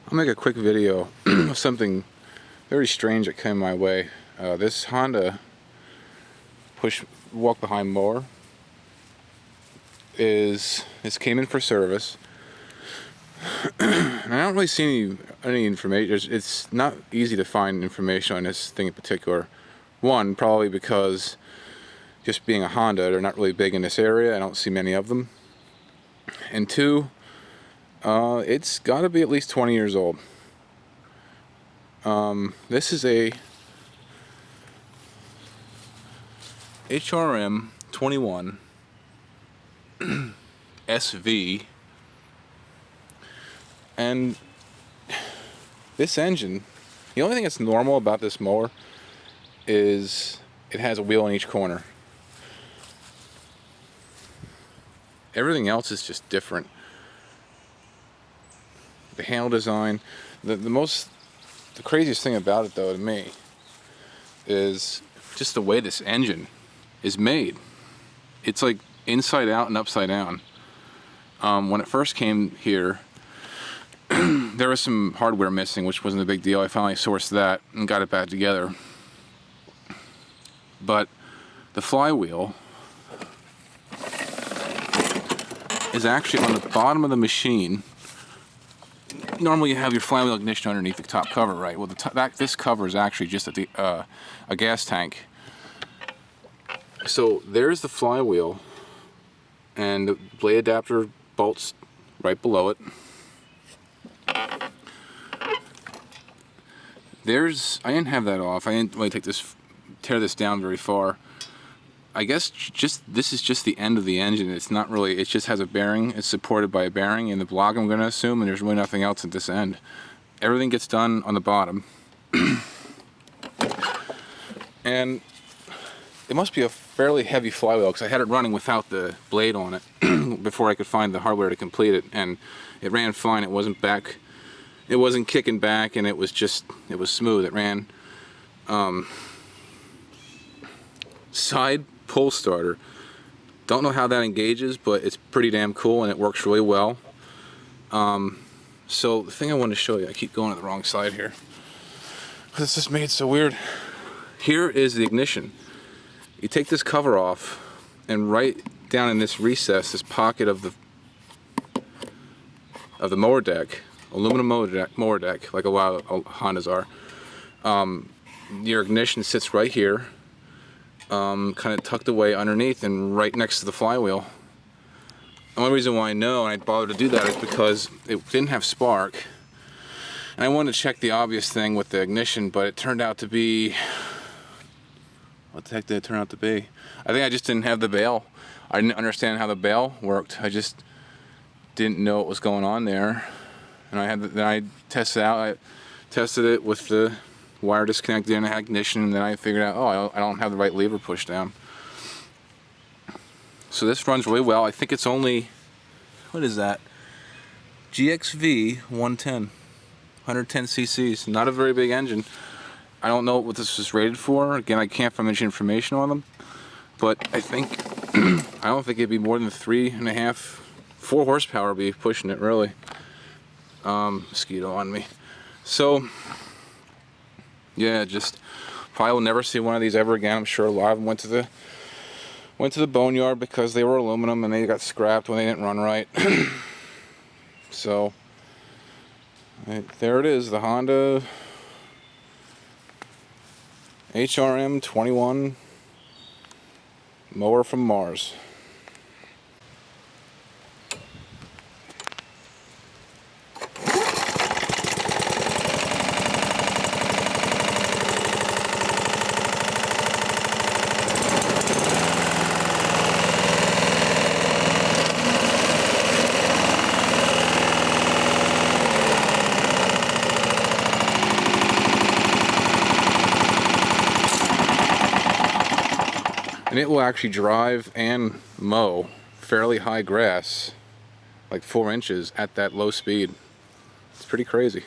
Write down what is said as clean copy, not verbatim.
I'll make a quick video of something very strange that came my way. This Honda walk-behind mower came in for service, and I don't really see any information. It's not easy to find information on this thing in particular. One, probably because just being a Honda, they're not really big in this area. I don't see many of them. And two, it's got to be at least 20 years old. This is a HRM21-SVA, and this engine, the only thing that's normal about this mower is it has a wheel in each corner. Everything else is just different. The handle design, the craziest thing about it though to me is just the way this engine is made. It's like inside out and upside down. When it first came here, there was some hardware missing, which wasn't a big deal. I finally sourced that and got it back together. But the flywheel is actually on the bottom of the machine. Normally you have your flywheel ignition underneath the top cover, right? Well, this cover is actually just a gas tank. So there's the flywheel, and the blade adapter bolts right below it. I didn't have that off. I didn't really tear this down very far. I guess this is just the end of the engine. It's not really, it just has a bearing. It's supported by a bearing in the block, I'm going to assume, and there's really nothing else at this end. Everything gets done on the bottom. And it must be a fairly heavy flywheel, because I had it running without the blade on it before I could find the hardware to complete it, and it ran fine. It wasn't kicking back, and it was smooth. It ran. Side pull starter. Don't know how that engages, but it's pretty damn cool and it works really well. So the thing I wanted to show you, I keep going to the wrong side here, because it's just made so weird. Here is the ignition. You take this cover off, and right down in this recess, this pocket of the mower deck, aluminum mower deck, like a lot of Hondas are, your ignition sits right here. Kind of tucked away underneath and right next to the flywheel. The only reason why I know and I bothered to do that is because it didn't have spark, and I wanted to check the obvious thing with the ignition, but it turned out to be, what the heck did it turn out to be? I think I just didn't have the bail. I didn't understand how the bail worked. I just didn't know what was going on there, and then I tested it out. I tested it with the wire disconnected in the ignition, and then I figured out, oh, I don't have the right lever pushed down. So this runs really well. I think it's only, what is that? GXV 110, 110 cc's. Not a very big engine. I don't know what this is rated for. Again, I can't find much information on them, but I think I don't think it'd be more than 3.5, 4 horsepower be pushing it really. Mosquito on me. So yeah, just probably will never see one of these ever again. I'm sure a lot of them went to the boneyard because they were aluminum and they got scrapped when they didn't run right. So there it is, the Honda HRM21 mower from Mars. And it will actually drive and mow fairly high grass, like 4 inches at that low speed. It's pretty crazy.